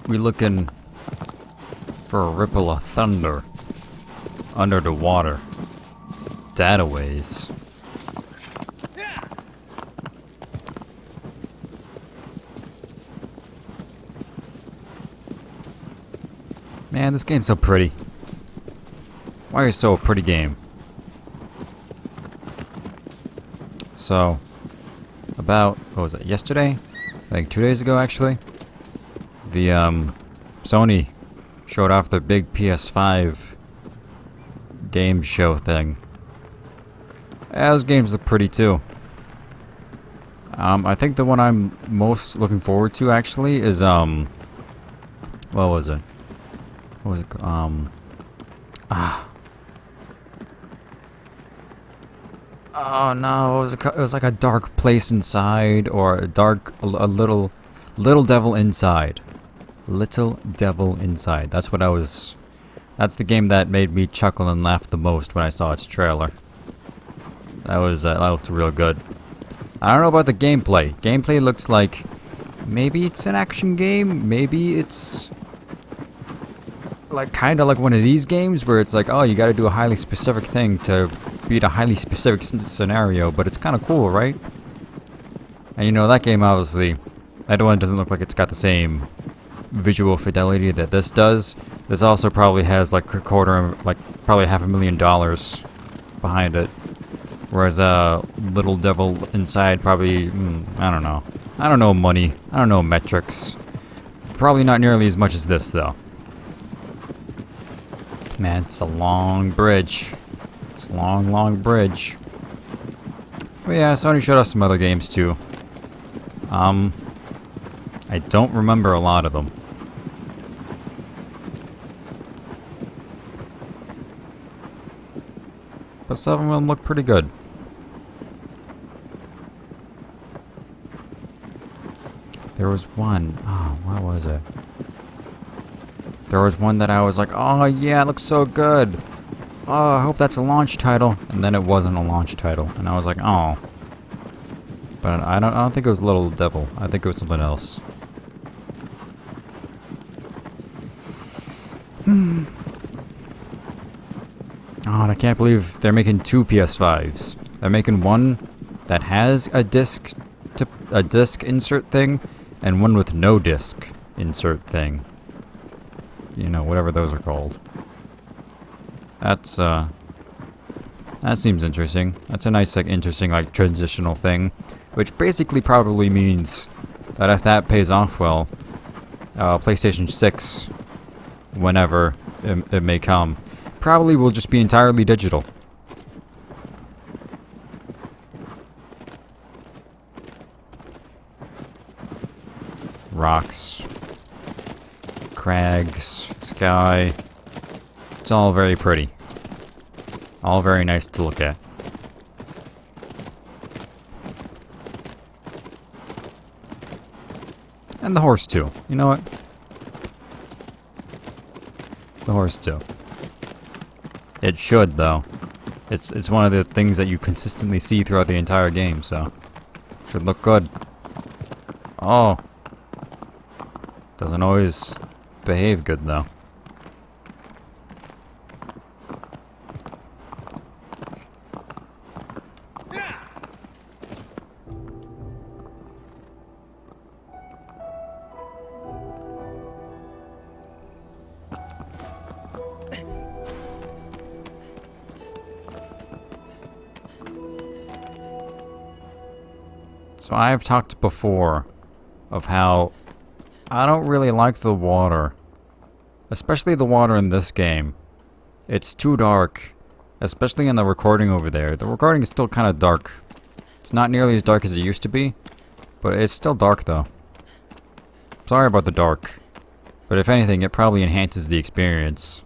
We looking for a ripple of thunder under the water. Dataways. Man, this game's so pretty. Why is it so a pretty game? So, about, what was it, yesterday? I think 2 days ago, actually. The, Sony showed off their big PS5 game show thing. Yeah, those games look pretty too. I think the one I'm most looking forward to actually is, what was it? What was it? Oh no, it was like a dark place inside, or a little devil inside. Little devil inside. That's what I was. That's the game that made me chuckle and laugh the most when I saw its trailer. That looked real good. I don't know about the gameplay. Gameplay looks like maybe it's an action game, maybe it's like kind of like one of these games where it's like, oh, you got to do a highly specific thing to beat a highly specific scenario, but it's kind of cool, right? And you know, that game obviously, that one doesn't look like it's got the same visual fidelity that this does. This also probably has like probably $500,000 behind it. Whereas Little Devil Inside probably, I don't know. I don't know money. I don't know metrics. Probably not nearly as much as this though. Man, it's a long bridge. It's a long, long bridge. But yeah, Sony showed us some other games too. I don't remember a lot of them. But some of them look pretty good. There was one. Oh, what was it? There was one that I was like, oh yeah, it looks so good. Oh, I hope that's a launch title. And then it wasn't a launch title. And I was like, oh. But I don't think it was Little Devil. I think it was something else. Oh, and I can't believe they're making two PS5s. They're making one that has a disc insert thing, and one with no disc insert thing. You know, whatever those are called. That seems interesting. That's a nice, like, interesting, like, transitional thing, which basically probably means that if that pays off well, PlayStation 6, whenever it may come, probably will just be entirely digital. Rocks, crags, sky. It's all very pretty. All very nice to look at. And the horse too. You know what? The horse too. It should though. It's one of the things that you consistently see throughout the entire game, so should look good. Oh. Doesn't always behave good though. So I've talked before of how I don't really like the water. Especially the water in this game. It's too dark. Especially in the recording over there. The recording is still kind of dark. It's not nearly as dark as it used to be. But it's still dark though. Sorry about the dark. But if anything, it probably enhances the experience.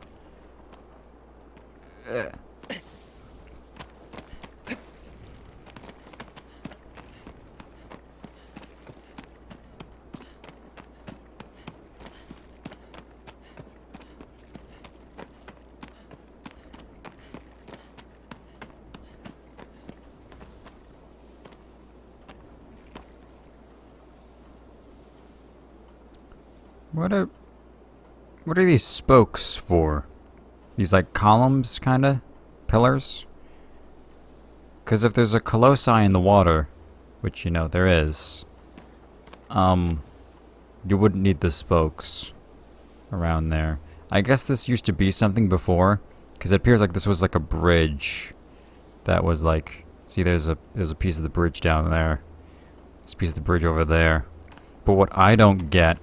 What are these spokes for? These like columns, kinda? Pillars? Because if there's a colossi in the water, which you know there is, you wouldn't need the spokes around there. I guess this used to be something before, because it appears like this was like a bridge that was like, see there's a piece of the bridge down there. This piece of the bridge over there. But what I don't get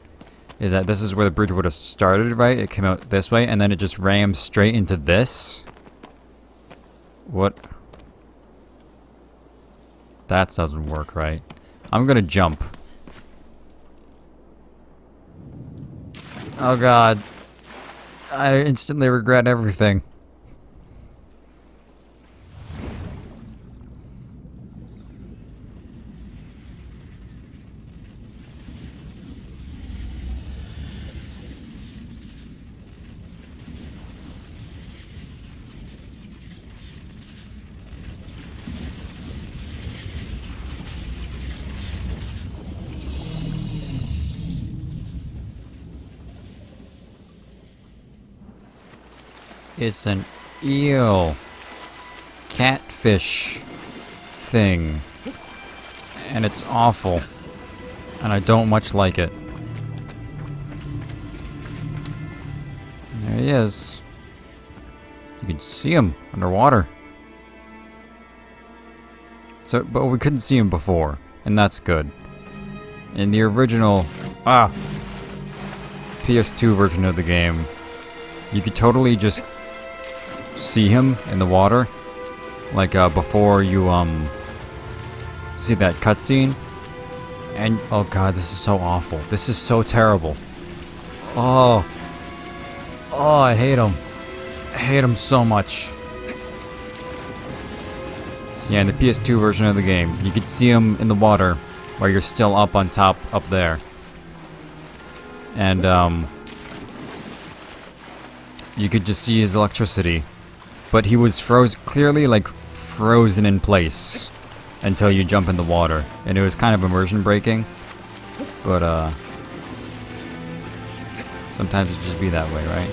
is that this is where the bridge would have started, right? It came out this way, and then it just rammed straight into this? What? That doesn't work, right? I'm gonna jump. Oh god. I instantly regret everything. It's an eel. Catfish thing. And it's awful. And I don't much like it. There he is. You can see him underwater. So, but we couldn't see him before, and that's good. In the original, PS2 version of the game, you could totally just see him in the water, like before you see that cutscene. And oh god, this is so awful. This is so terrible. Oh, I hate him. I hate him so much. So yeah, in the PS2 version of the game, you could see him in the water while you're still up on top, up there. And you could just see his electricity. But he was clearly like frozen in place until you jump in the water. And it was kind of immersion breaking. But sometimes it just be that way, right?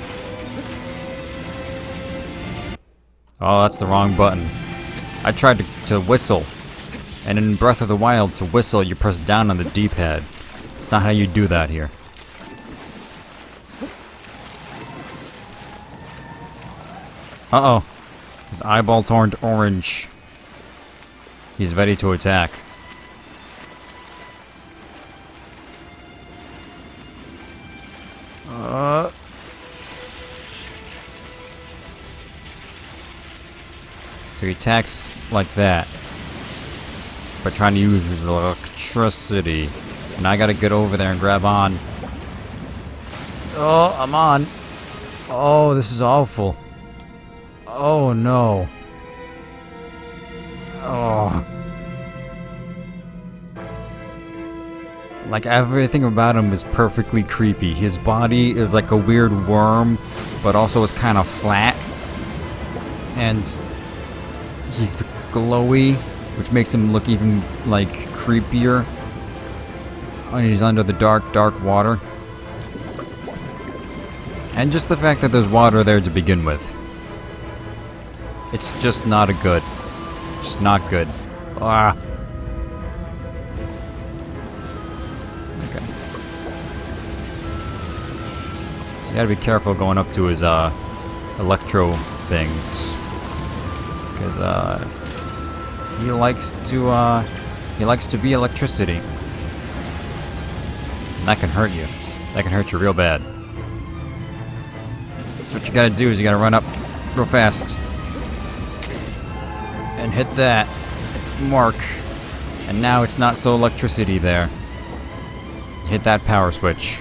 Oh, that's the wrong button. I tried to whistle. And in Breath of the Wild, to whistle, you press down on the D-pad. It's not how you do that here. Uh-oh. His eyeball turned orange. He's ready to attack. So he attacks like that. By trying to use his electricity. And I gotta get over there and grab on. Oh, I'm on. Oh, this is awful. Oh no. Oh. Like everything about him is perfectly creepy. His body is like a weird worm, but also is kind of flat. And he's glowy, which makes him look even like creepier. And he's under the dark water. And just the fact that there's water there to begin with. It's just not a good. Just not good. Ah. Okay. So you gotta be careful going up to his electro things. Because he likes to be electricity. And that can hurt you. That can hurt you real bad. So what you gotta do is you gotta run up real fast. And hit that mark. And now it's not so electricity there. Hit that power switch.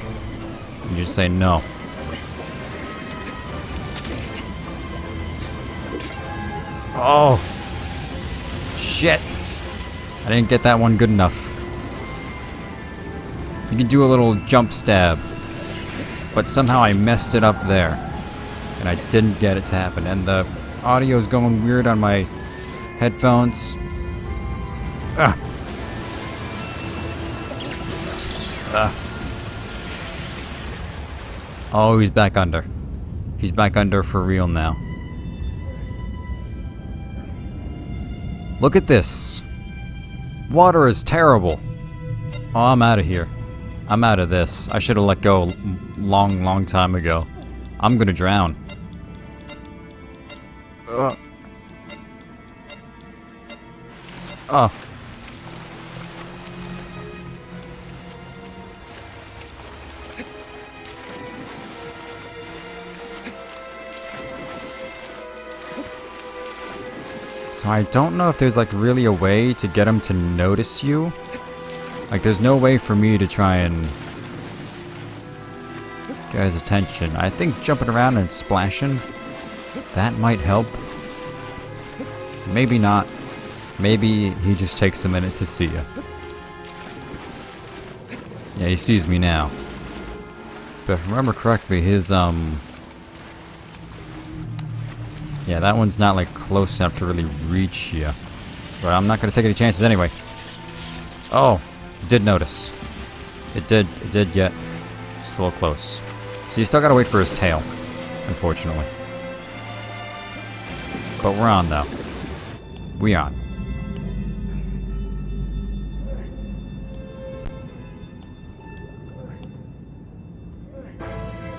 And just say no. Oh! Shit! I didn't get that one good enough. You can do a little jump stab. But somehow I messed it up there. And I didn't get it to happen. And the audio is going weird on my headphones. Ah. Oh, he's back under. He's back under for real now. Look at this. Water is terrible. Oh, I'm out of here. I'm out of this. I should have let go long time ago. I'm gonna drown. Oh. So I don't know if there's like really a way to get him to notice you. Like there's no way for me to try and get his attention. I think jumping around and splashing, that might help. Maybe not. Maybe he just takes a minute to see you. Yeah, he sees me now. But if I remember correctly, his yeah, that one's not like close enough to really reach you. But I'm not gonna take any chances anyway. Oh, it did notice. It did get just a little close. So you still gotta wait for his tail, unfortunately. But we're on though. We on.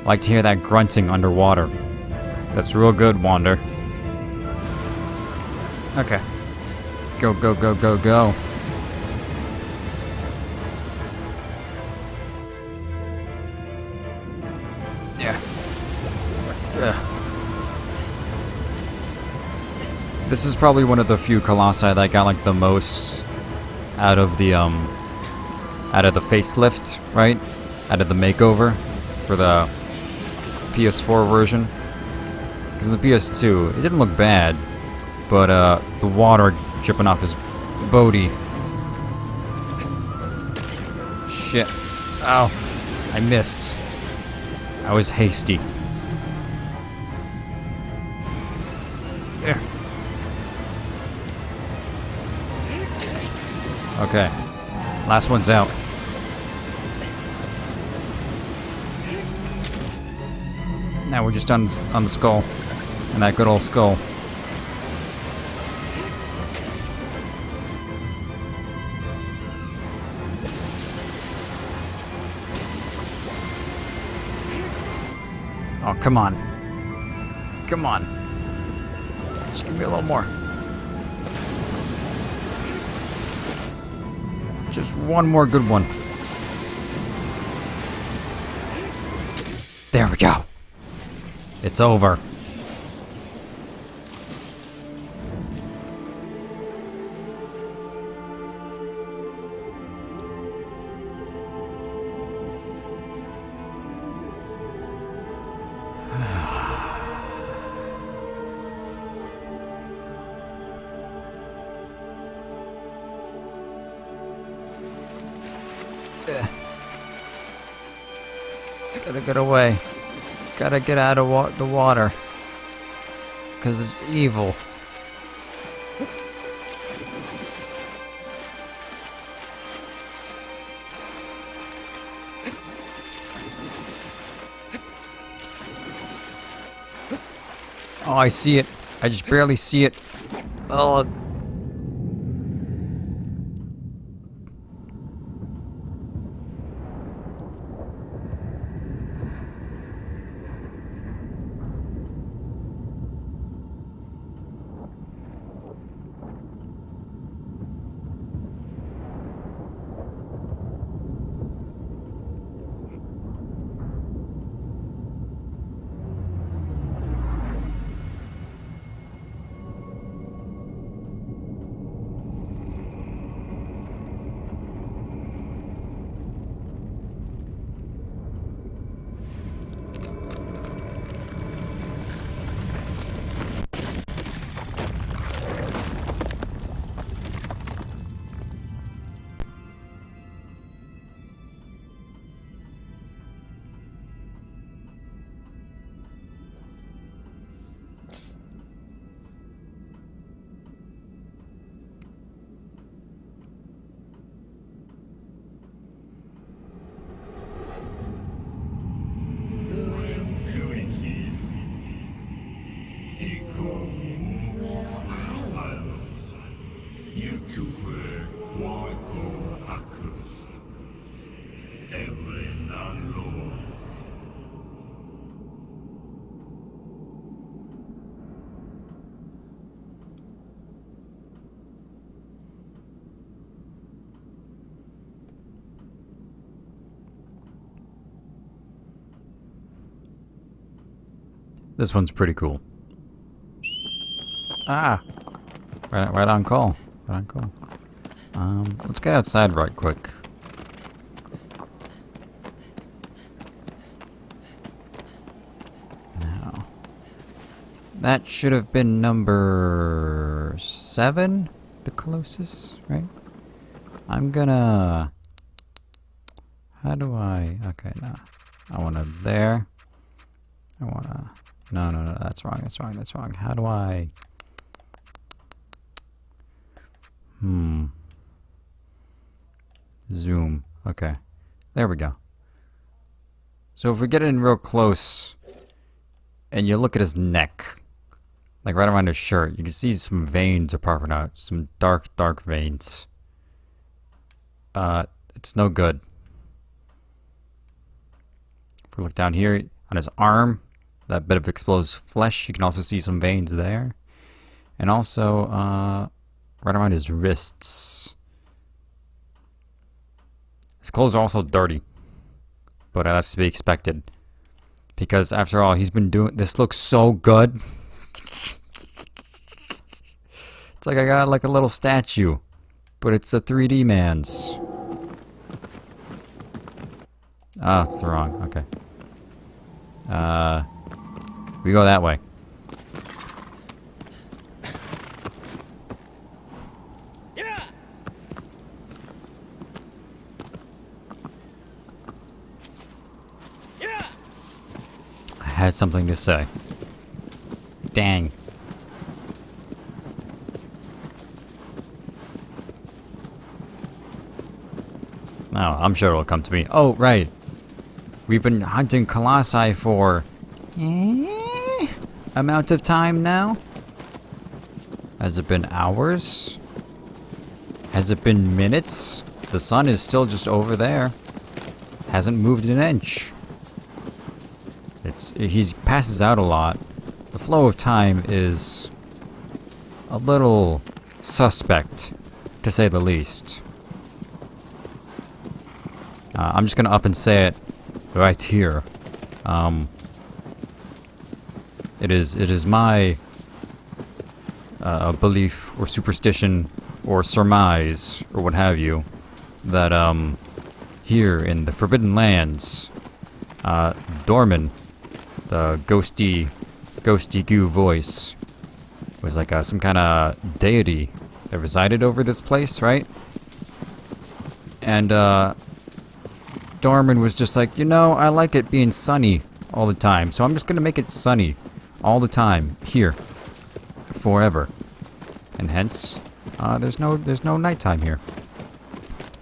Like to hear that grunting underwater. That's real good, Wander. Okay. Go, go, go, go, go. Yeah. This is probably one of the few Colossi that got like the most out of the facelift, right? Out of the makeover for the PS4 version. Because in the PS2, it didn't look bad, but the water dripping off his booty. Shit. Ow. I missed. I was hasty. There. Okay. Last one's out. Now we're just on the skull. And that good old skull. Oh, come on. Come on. Just give me a little more. Just one more good one. There we go. It's over. Gotta get away. Gotta get out of the water. 'Cause it's evil. Oh, I see it. I just barely see it. Oh. This one's pretty cool. Ah! Right on call. Right on call. Let's get outside right quick. Now, that should have been number 7, the Colossus, right? I'm gonna... How do I... Okay, no. I wanna there. I wanna... No, that's wrong, that's wrong, that's wrong. How do I... Zoom. Okay. There we go. So if we get in real close, and you look at his neck, like right around his shirt, you can see some veins are popping out. Some dark veins. It's no good. If we look down here on his arm, that bit of exposed flesh, you can also see some veins there. And also, right around his wrists. His clothes are also dirty. But that's to be expected. Because after all, he's been doing... This looks so good. It's like I got like a little statue. But it's a 3D man's. Oh, it's the wrong. Okay. We go that way. I had something to say. Dang. Oh, I'm sure it'll come to me. Oh, right. We've been hunting Colossi for... amount of time now? Has it been hours? Has it been minutes? The sun is still just over there. Hasn't moved an inch. He passes out a lot. The flow of time is a little suspect, to say the least. I'm just gonna up and say it right here. It is my belief or superstition or surmise or what have you that here in the Forbidden Lands, Dorman, the ghosty goo voice, was like some kind of deity that resided over this place, right? And Dorman was just like, you know, I like it being sunny all the time, so I'm just gonna make it sunny all the time here, forever, and hence there's no nighttime here.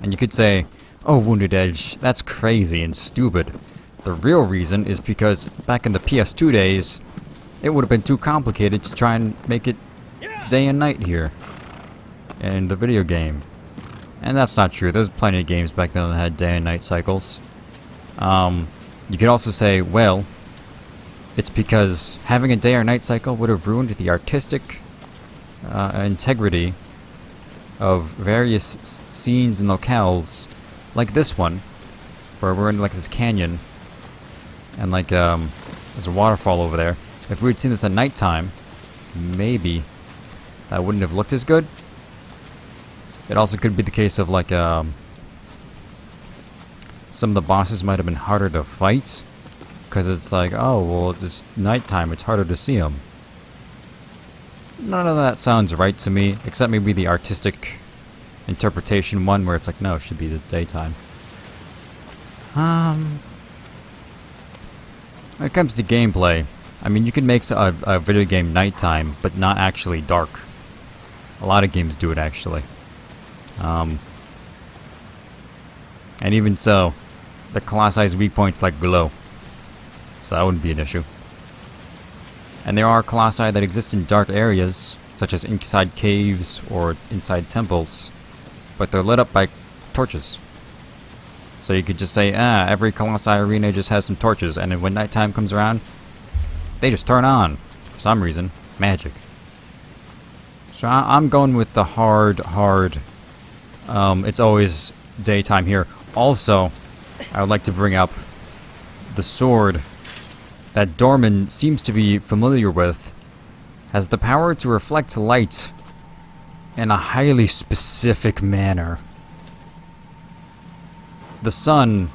And you could say, oh, Wounded Edge, that's crazy and stupid. The real reason is because back in the PS2 days, it would have been too complicated to try and make it day and night here in the video game. And that's not true. There's plenty of games back then that had day and night cycles. You could also say, well, it's because having a day or night cycle would have ruined the artistic integrity of various scenes and locales, like this one, where we're in like this canyon, and like there's a waterfall over there. If we'd seen this at nighttime, maybe that wouldn't have looked as good. It also could be the case of like some of the bosses might have been harder to fight, because it's like, oh, well, it's nighttime, it's harder to see them. None of that sounds right to me, except maybe the artistic interpretation one, where it's like, no, it should be the daytime. When it comes to gameplay, I mean, you can make a video game nighttime, but not actually dark. A lot of games do it, actually. And even so, the Colossi's weak points like glow. So that wouldn't be an issue. And there are Colossi that exist in dark areas, such as inside caves or inside temples, but they're lit up by torches. So you could just say, every Colossi arena just has some torches, and then when nighttime comes around, they just turn on. For some reason. Magic. So I'm going with the hard, it's always daytime here. Also, I would like to bring up the sword that Dorman seems to be familiar with has the power to reflect light in a highly specific manner. The sun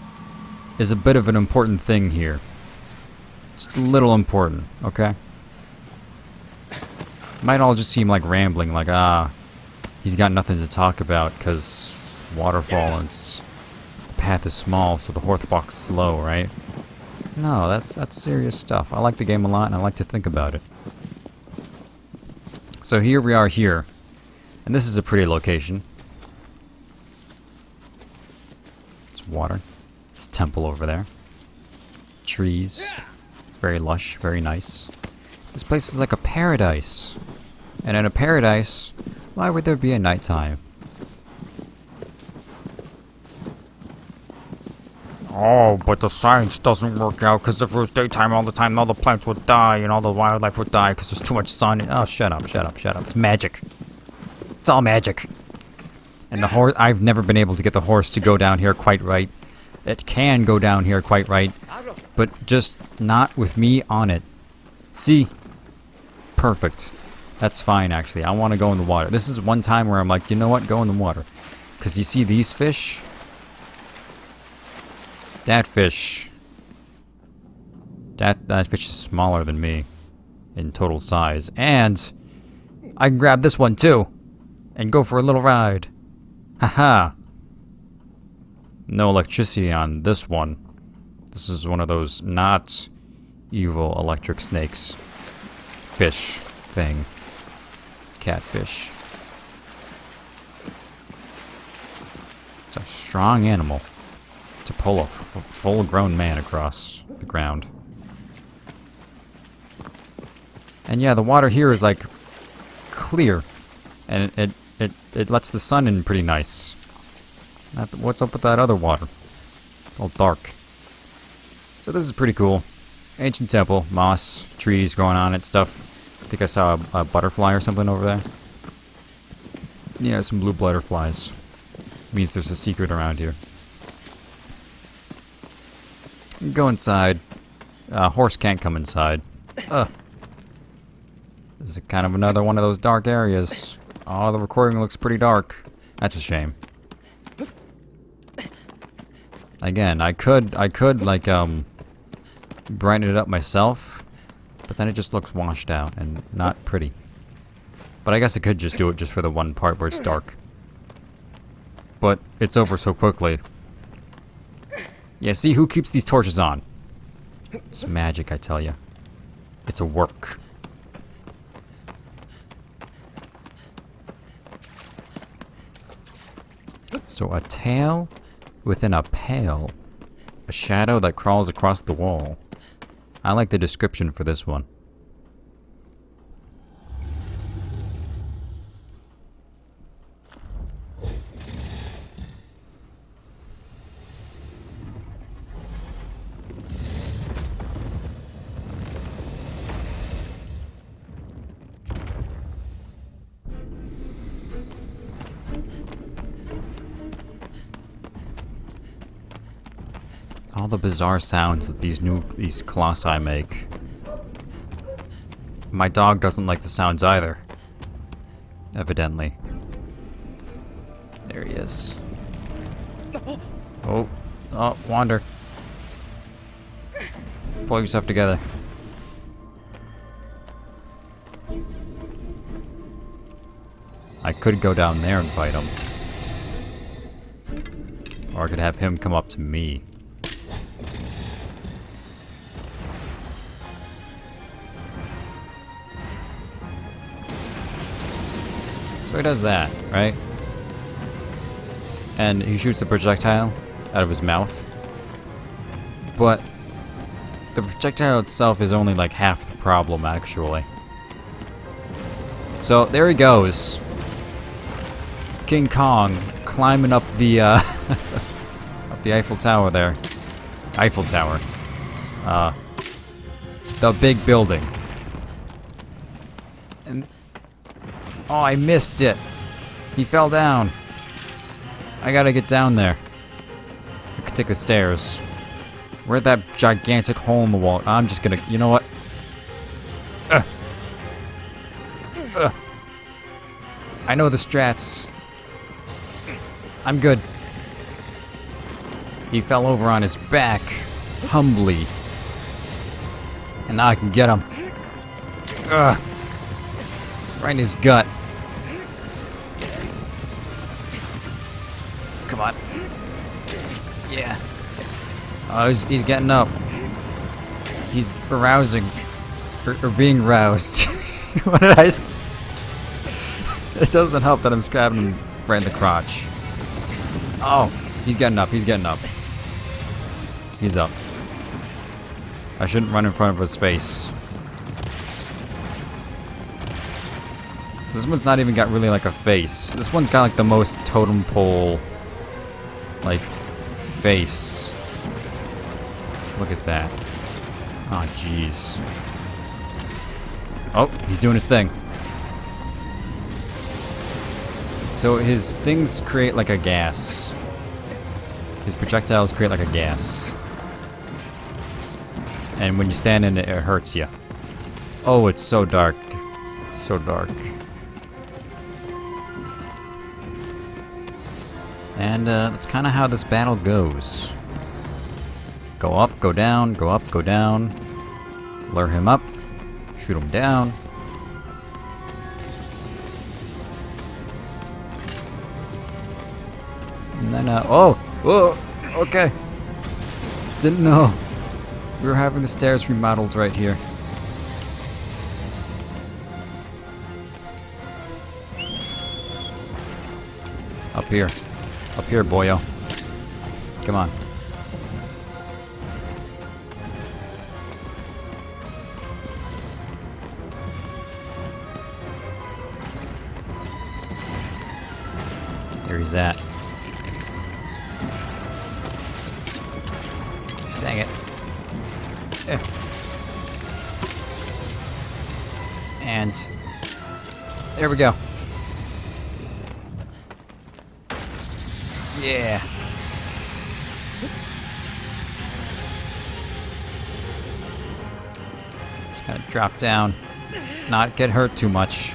is a bit of an important thing here. Just a little important, okay? Might all just seem like rambling, like, he's got nothing to talk about because waterfall and the path is small, so the Horthwalk's slow, right? No, that's serious stuff. I like the game a lot, and I like to think about it. So here we are here, and this is a pretty location. It's water. It's a temple over there. Trees. Very lush, very nice. This place is like a paradise. And in a paradise, why would there be a nighttime? Oh, but the science doesn't work out because if it was daytime all the time, all the plants would die and all the wildlife would die because there's too much sun. Oh, shut up, shut up, shut up. It's magic. It's all magic. And the horse, I've never been able to get the horse to go down here quite right. It can go down here quite right, but just not with me on it. See? Perfect. That's fine, actually. I want to go in the water. This is one time where I'm like, you know what? Go in the water. Because you see these fish? That fish. That fish is smaller than me in total size. And I can grab this one too and go for a little ride. Haha. No electricity on this one. This is one of those not evil electric snakes. Fish thing. Catfish. It's a strong animal to pull a full-grown man across the ground. And yeah, the water here is like clear, and it lets the sun in pretty nice. What's up with that other water? It's all dark. So this is pretty cool. Ancient temple, moss, trees growing on it, stuff. I think I saw a butterfly or something over there. Yeah, some blue butterflies. Means there's a secret around here. Go inside. Horse can't come inside. Ugh. This is kind of another one of those dark areas. Oh, the recording looks pretty dark. That's a shame. Again, I could like brighten it up myself, but then it just looks washed out and not pretty. But I guess I could just do it just for the one part where it's dark. But it's over so quickly. Yeah, see, who keeps these torches on? It's magic, I tell you. It's a work. So a tail within a pail. A shadow that crawls across the wall. I like the description for this one. All the bizarre sounds that these colossi make. My dog doesn't like the sounds either. Evidently. There he is. Oh, wander. Pull yourself together. I could go down there and fight him. Or I could have him come up to me. So he does that, right? And he shoots a projectile out of his mouth. But the projectile itself is only like half the problem, actually. So there he goes. King Kong climbing up the up the Eiffel Tower there. Eiffel Tower. The big building. And oh, I missed it. He fell down. I gotta get down there. I could take the stairs. Where'd that gigantic hole in the wall? I'm just gonna... You know what? I know the strats. I'm good. He fell over on his back, humbly. And now I can get him. Right in his gut. Come on. Yeah. Oh, he's getting up. He's arousing. Or being roused. What did I say? It doesn't help that I'm stabbing him right in the crotch. Oh, he's getting up. He's getting up. He's up. I shouldn't run in front of his face. This one's not even got really like a face. This one's got like the most totem pole like face. Look at that. Oh jeez. Oh, he's doing his thing. So his things create like a gas. His projectiles create like a gas. And when you stand in it, it hurts you. Oh, it's so dark. So dark. And that's kind of how this battle goes. Go up, go down, go up, go down. Lure him up. Shoot him down. And then, whoa, okay. Didn't know. We were having the stairs remodeled right here. Up here. Up here, boyo. Come on. There he's at. Dang it. And there we go. Yeah. Just gotta drop down, not get hurt too much.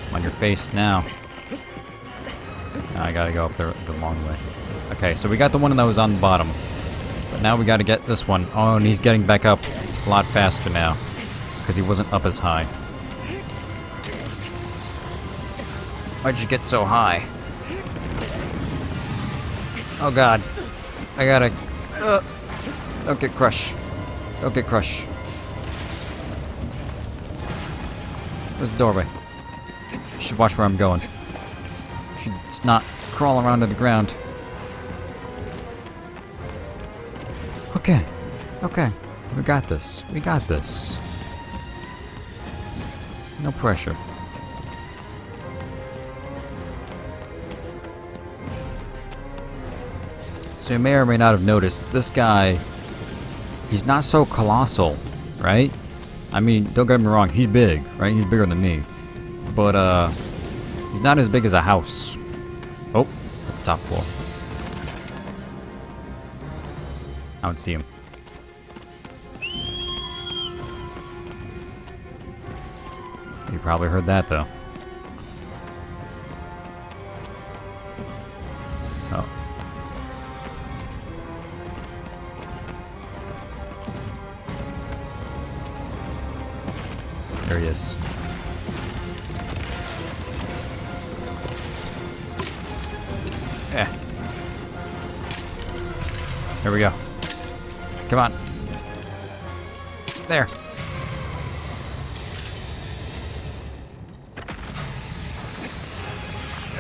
I'm on your face now. Now I gotta go up the long way. Okay, so we got the one that was on the bottom. But now we gotta get this one. Oh, and he's getting back up a lot faster now. Because he wasn't up as high. Why'd you get so high? Oh god. I gotta... don't get crushed. Don't get crushed. Where's the doorway? Should watch where I'm going. Should just not crawl around to the ground. Okay. Okay. We got this. We got this. No pressure. So you may or may not have noticed, this guy, he's not so colossal, right? I mean, don't get me wrong, he's big, right? He's bigger than me. But, he's not as big as a house. Oh, at the top floor. I don't see him. You probably heard that, though. Oh. There he is. Yeah. There we go. Come on. There.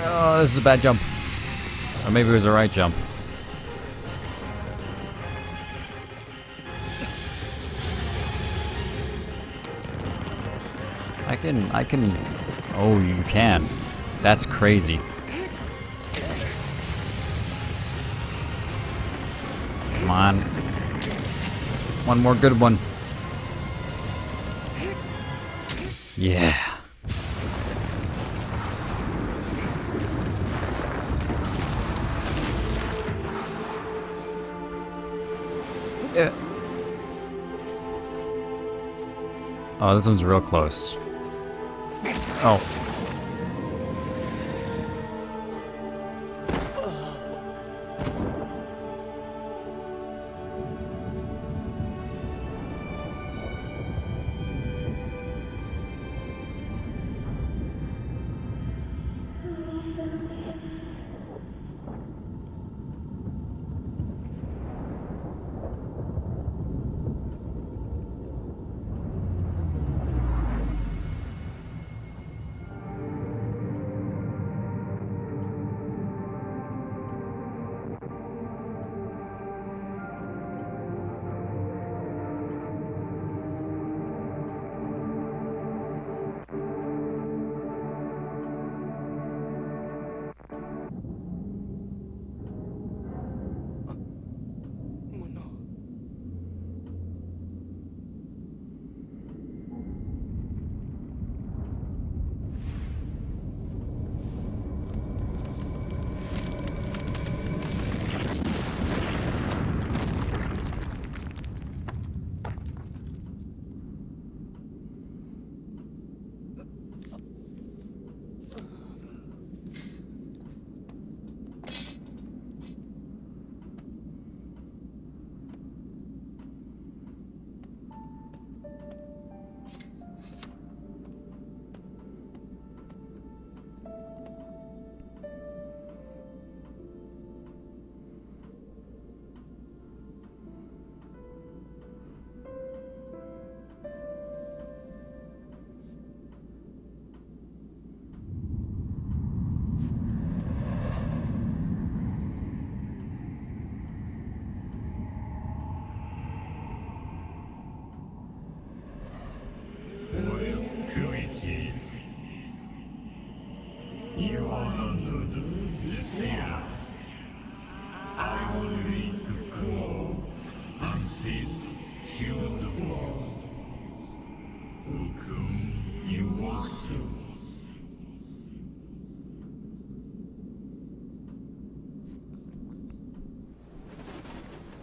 Oh, this is a bad jump. Or maybe it was a right jump. I can... Oh, you can. That's crazy. Come on. One more good one. Yeah. Oh, this one's real close. Oh.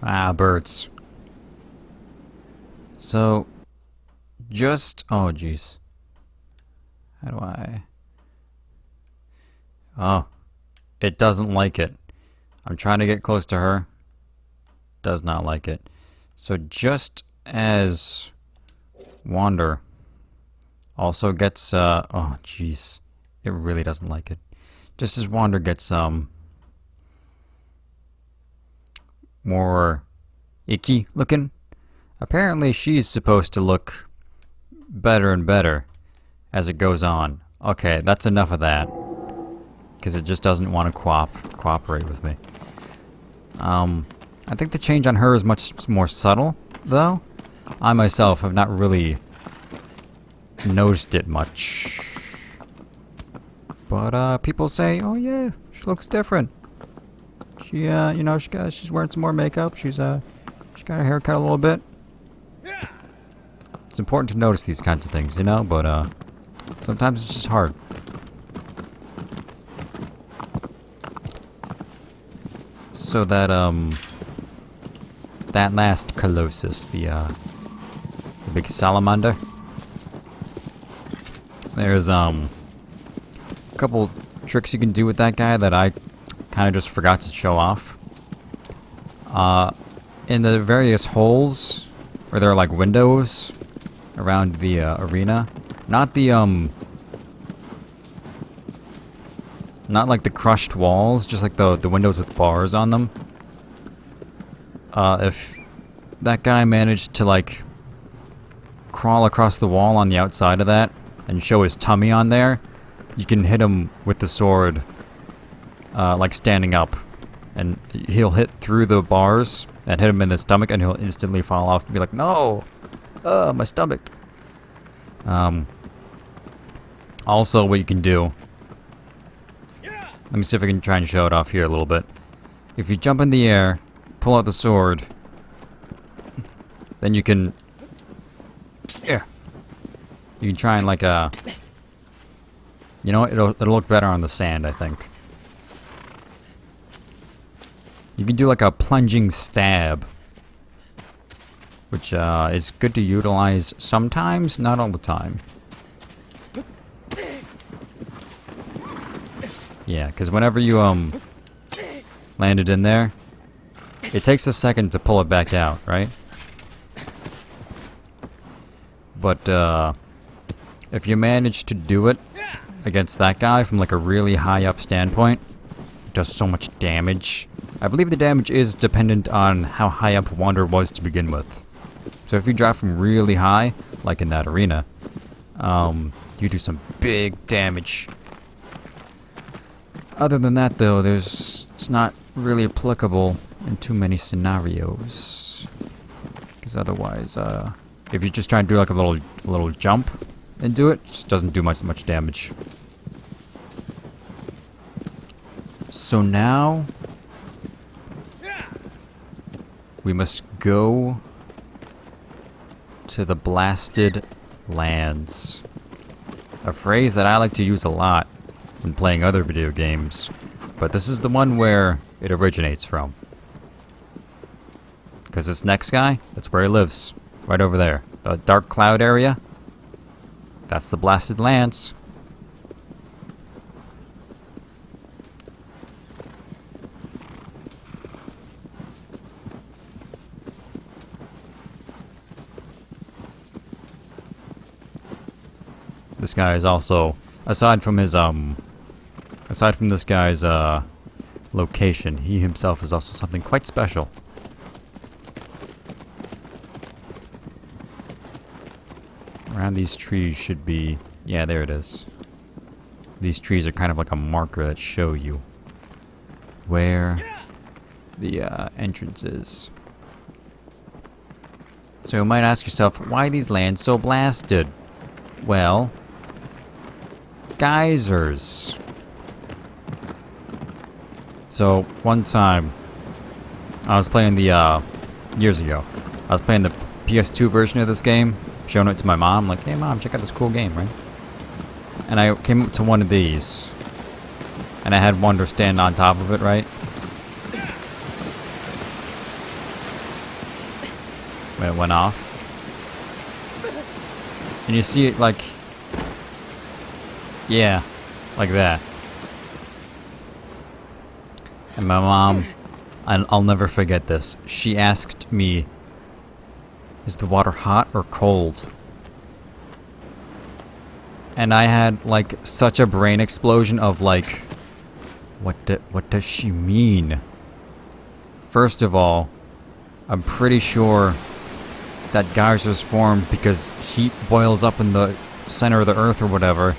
Ah, birds. So, just... Oh, jeez. How do I... Oh. It doesn't like it. I'm trying to get close to her. Does not like it. So just as Wander also gets, oh, jeez. It really doesn't like it. Just as Wander gets, more icky looking. Apparently she's supposed to look better and better as it goes on. Okay, that's enough of that. Because it just doesn't want to cooperate with me. I think the change on her is much more subtle, though. I myself have not really noticed it much. But, people say, oh yeah, she looks different. She, you know, she's wearing some more makeup. She got her hair cut a little bit. It's important to notice these kinds of things, you know, but, sometimes it's just hard. So that, that last Colossus, the big salamander, there's, a couple tricks you can do with that guy that I kind of just forgot to show off. In the various holes, where there are like windows around the arena, not like the crushed walls, just like the windows with bars on them. If that guy managed to like crawl across the wall on the outside of that and show his tummy on there, you can hit him with the sword, like standing up, and he'll hit through the bars and hit him in the stomach, and he'll instantly fall off and be like, "No, my stomach." Also, what you can do. Let me see if I can try and show it off here a little bit. If you jump in the air, pull out the sword, then you can... Yeah. You can try and like, you know what? It'll look better on the sand, I think. You can do like a plunging stab. which is good to utilize sometimes, not all the time. Yeah, because whenever you landed in there, it takes a second to pull it back out, right? But if you manage to do it against that guy from like a really high up standpoint, it does so much damage. I believe the damage is dependent on how high up Wander was to begin with. So if you drop from really high, like in that arena, you do some big damage. Other than that, though, it's not really applicable in too many scenarios. Because otherwise, if you just try and do like a little jump and do it, it just doesn't do much damage. So now we must go to the blasted lands. A phrase that I like to use a lot when playing other video games, but this is the one where it originates from. Because this next guy, that's where he lives. Right over there. The dark cloud area. That's the blasted lands. This guy is also, aside from this guy's location, he himself is also something quite special. Around these trees should be, yeah, there it is. These trees are kind of like a marker that show you where the entrance is. So you might ask yourself, why are these lands so blasted? Well, geysers. So one time, I was playing the years ago. I was playing the PS2 version of this game, showing it to my mom. Like, hey mom, check out this cool game, right? And I came up to one of these, and I had Wonder stand on top of it, right? When it went off, and you see it like, yeah, like that. And my mom, I'll never forget this. She asked me, is the water hot or cold? And I had like such a brain explosion of like, what does she mean? First of all, I'm pretty sure that geysers form because heat boils up in the center of the earth or whatever,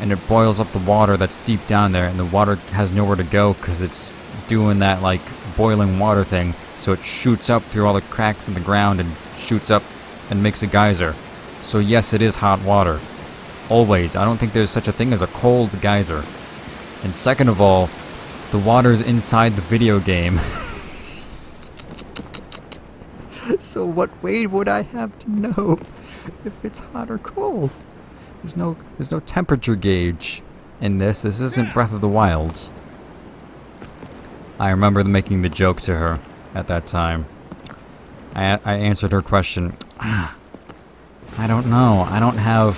and it boils up the water that's deep down there, and the water has nowhere to go because it's doing that like boiling water thing, so it shoots up through all the cracks in the ground and shoots up and makes a geyser. So yes, it is hot water. Always. I don't think there's such a thing as a cold geyser. And second of all, the water's inside the video game. So what way would I have to know if it's hot or cold? There's no temperature gauge in this. This isn't Breath of the Wild. I remember making the joke to her at that time. I answered her question. I don't know. I don't have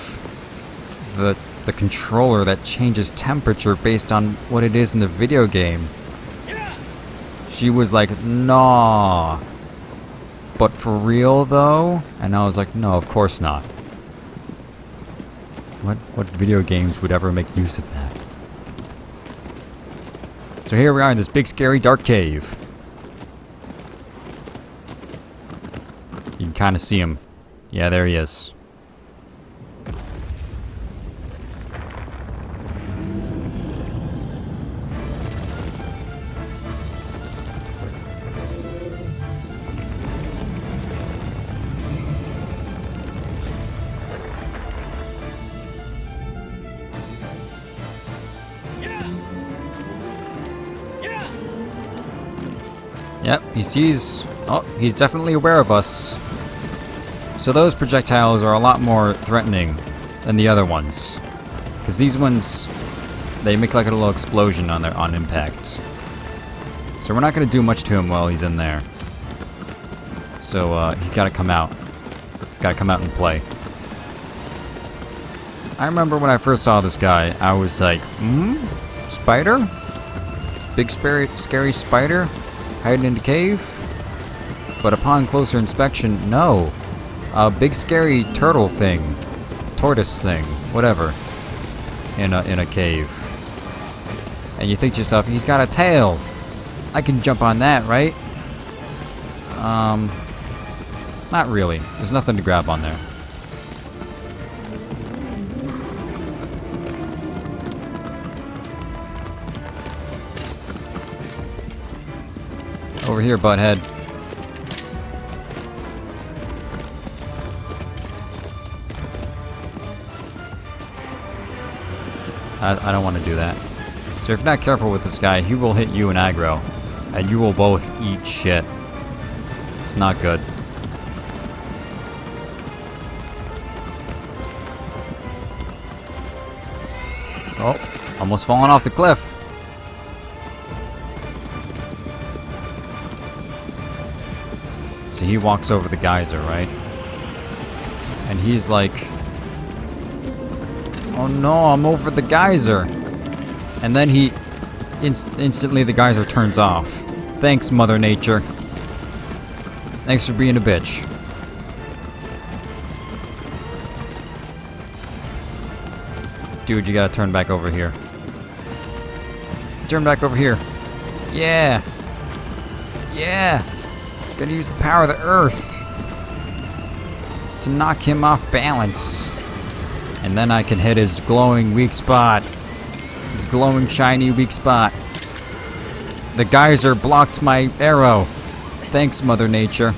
the controller that changes temperature based on what it is in the video game. She was like, nah. But for real though? And I was like, no, of course not. What video games would ever make use of that? So here we are in this big scary dark cave. You can kind of see him. Yeah, there he is. Yep, he sees... Oh, he's definitely aware of us. So those projectiles are a lot more threatening than the other ones. Because these ones, they make like a little explosion on impact. So we're not going to do much to him while he's in there. So he's got to come out. He's got to come out and play. I remember when I first saw this guy, I was like, spider? Big scary spider hiding in the cave? But upon closer inspection, no. A big scary turtle thing. Tortoise thing. Whatever. In a cave. And you think to yourself, he's got a tail. I can jump on that, right? Not really. There's nothing to grab on there. Over here, butthead. I don't want to do that. So if you're not careful with this guy, he will hit you in aggro. And you will both eat shit. It's not good. Oh, almost falling off the cliff. So he walks over the geyser, right? And he's like, oh no, I'm over the geyser. And then he instantly the geyser turns off. Thanks, Mother Nature. Thanks for being a bitch. Dude, you gotta turn back over here. Turn back over here. Yeah. Yeah. Gonna use the power of the earth to knock him off balance. And then I can hit his glowing weak spot. His glowing shiny weak spot. The geyser blocked my arrow. Thanks, Mother Nature.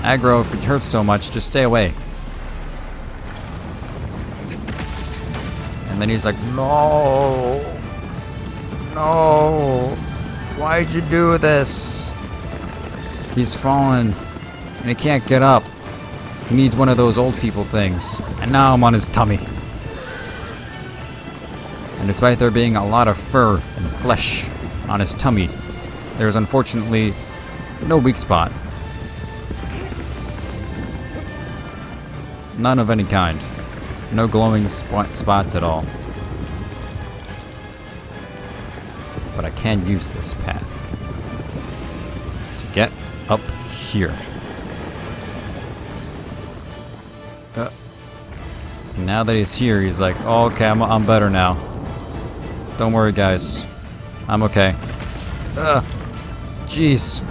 Aggro, if it hurts so much, just stay away. And then he's like, no. No. Why'd you do this? He's fallen. And he can't get up. He needs one of those old people things. And now I'm on his tummy. And despite there being a lot of fur and flesh on his tummy, there's unfortunately no weak spot. None of any kind. No glowing spots at all. But I can use this path to get up here. Now that he's here, he's like, oh, okay, I'm better now. Don't worry, guys. I'm okay. Jeez.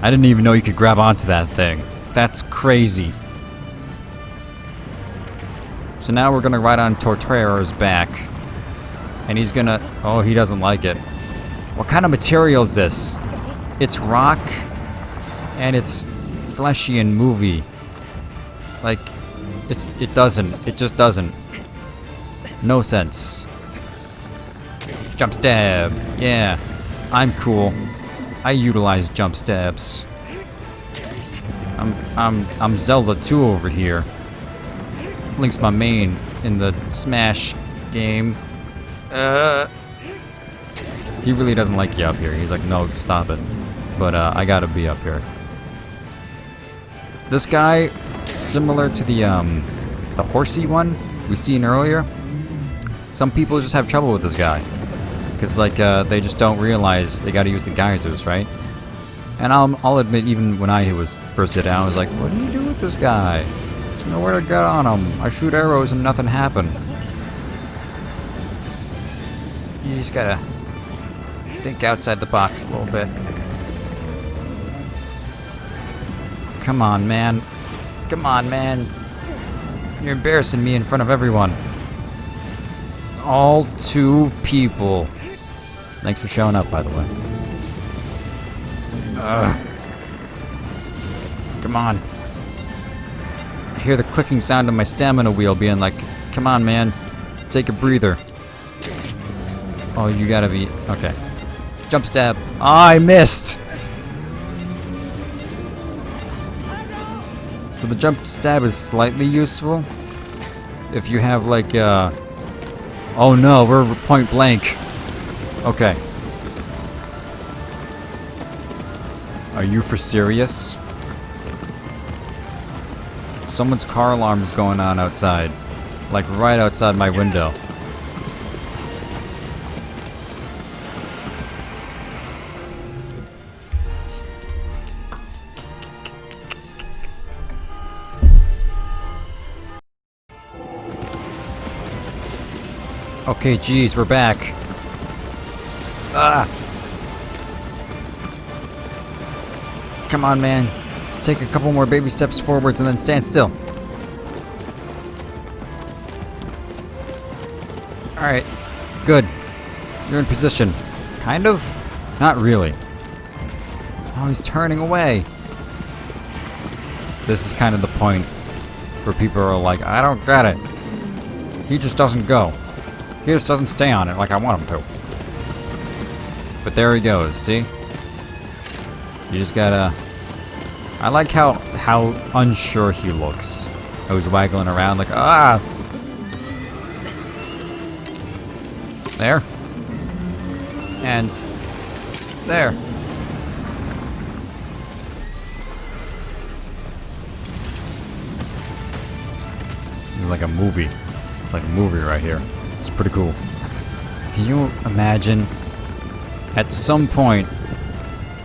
I didn't even know you could grab onto that thing. That's crazy. So now we're gonna ride on Torterra's back. And he's gonna... Oh, he doesn't like it. What kind of material is this? It's rock. And it's fleshy and movie. Like, it just doesn't. No sense. Jump stab. Yeah. I'm cool. I utilize jump stabs. I'm Zelda 2 over here. Link's my main in the Smash game. He really doesn't like you up here. He's like, no, stop it. But I gotta be up here. This guy, similar to the horsey one we seen earlier. Some people just have trouble with this guy. Because, like, they just don't realize they gotta use the geysers, right? And I'll admit, even when I was first hit out, I was like, what do you do with this guy? There's nowhere to get on him. I shoot arrows and nothing happened. You just gotta think outside the box a little bit. Come on, man. Come on, man. You're embarrassing me in front of everyone. All 2 people. Thanks for showing up, by the way. Come on. I hear the clicking sound of my stamina wheel being like, come on, man. Take a breather. Oh, you gotta be... Okay. Jump stab. Oh, I missed! So the jump stab is slightly useful. If you have, like, oh no, we're point blank. Okay. Are you for serious? Someone's car alarm is going on outside. Like right outside my window. Okay, geez, we're back. Ah! Come on, man. Take a couple more baby steps forwards and then stand still. Alright. Good. You're in position. Kind of? Not really. Oh, he's turning away. This is kind of the point where people are like, I don't get it. He just doesn't go. He just doesn't stay on it like I want him to. But there he goes, see? You just gotta... I like how unsure he looks. How he's waggling around like, ah! There. And... there. This is like a movie. Like a movie right here. It's pretty cool. Can you imagine? At some point,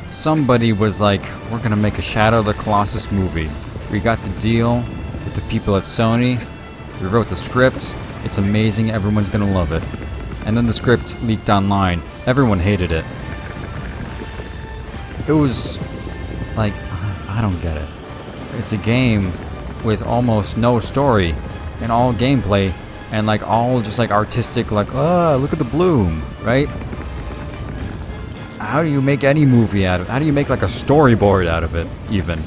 somebody was like, we're gonna make a Shadow of the Colossus movie. We got the deal with the people at Sony. We wrote the script. It's amazing. Everyone's gonna love it. And then the script leaked online. Everyone hated it. It was like, I don't get it. It's a game with almost no story and all gameplay and like all just like artistic, like, oh, look at the bloom, right? How do you make any movie out of it? How do you make like a storyboard out of it, even?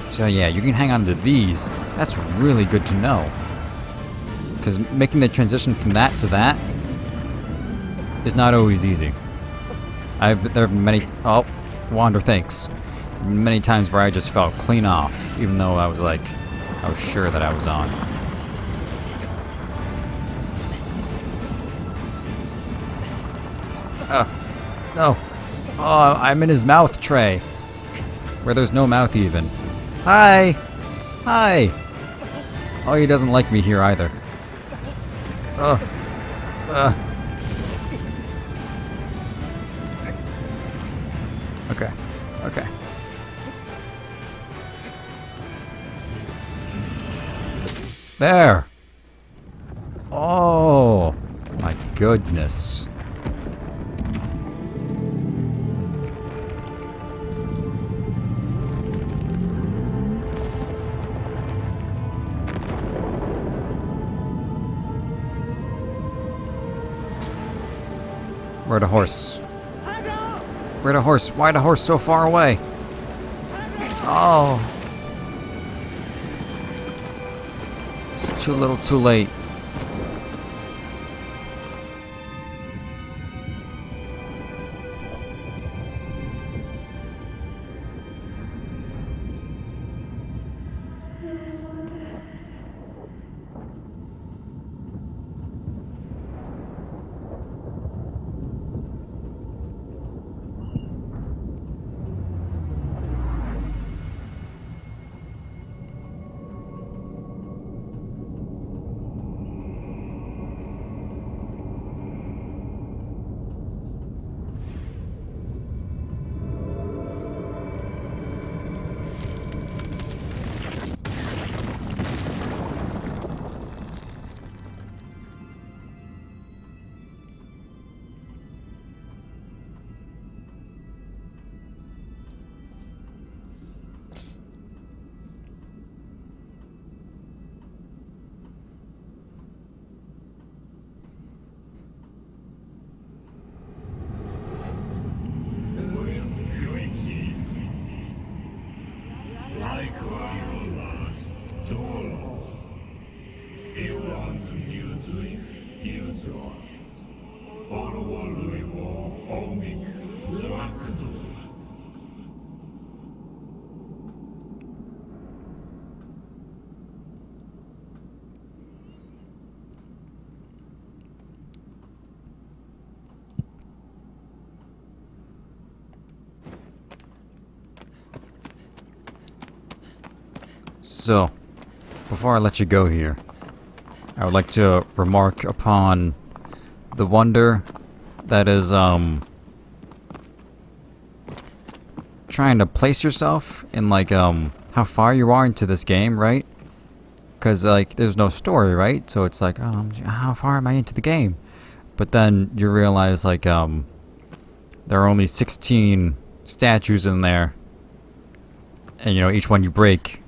So yeah, you can hang on to these. That's really good to know. Because making the transition from that to that is not always easy. There have been many... Oh, Wander, thanks. Many times where I just felt clean off, even though I was like... I was sure that I was on. No. Oh, I'm in his mouth tray. Where there's no mouth even. Hi! Hi! Oh, he doesn't like me here either. Okay. Okay. There! Oh! My goodness. Where'd a horse? Where'd a horse? Why'd a horse so far away? Oh. It's too little too late. So, before I let you go here, I would like to remark upon the wonder that is, trying to place yourself in, like, how far you are into this game, right? Because, like, there's no story, right? So it's like, how far am I into the game? But then you realize, like, there are only 16 statues in there. And, you know, each one you break,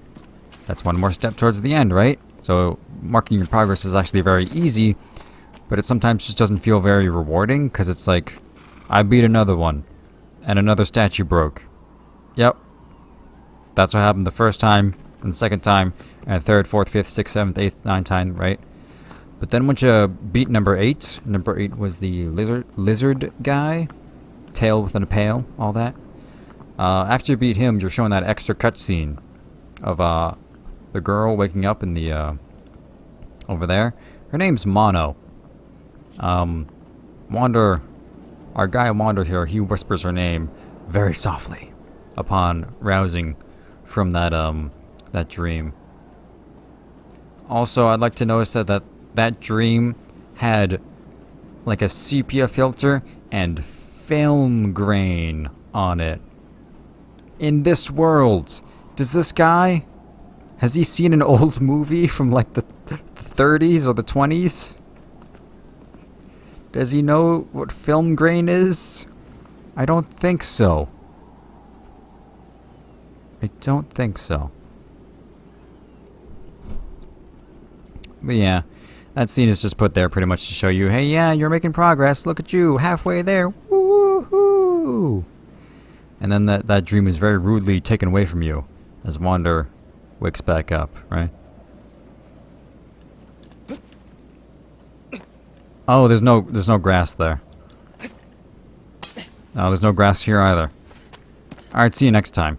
that's one more step towards the end, right? So marking your progress is actually very easy, but it sometimes just doesn't feel very rewarding, because it's like, I beat another one, and another statue broke. Yep. That's what happened the first time, and the second time, and third, fourth, fifth, sixth, seventh, eighth, ninth time, right? But then once you beat number 8 was the lizard guy, tail within a pail, all that. After you beat him, you're shown that extra cutscene of the girl waking up in the over there. Her name's Mono. Wander, our guy Wander here, he whispers her name very softly upon rousing from that dream. Also, I'd like to notice that dream had like a sepia filter and film grain on it. In this world, does this guy, has he seen an old movie from like the 30s or the 20s? Does he know what film grain is? I don't think so. I don't think so. But yeah, that scene is just put there pretty much to show you, hey, yeah, you're making progress. Look at you, halfway there. Woohoo! And then that dream is very rudely taken away from you as Wander wakes back up, right? Oh, there's no grass there. Oh, there's no grass here either. Alright, see you next time.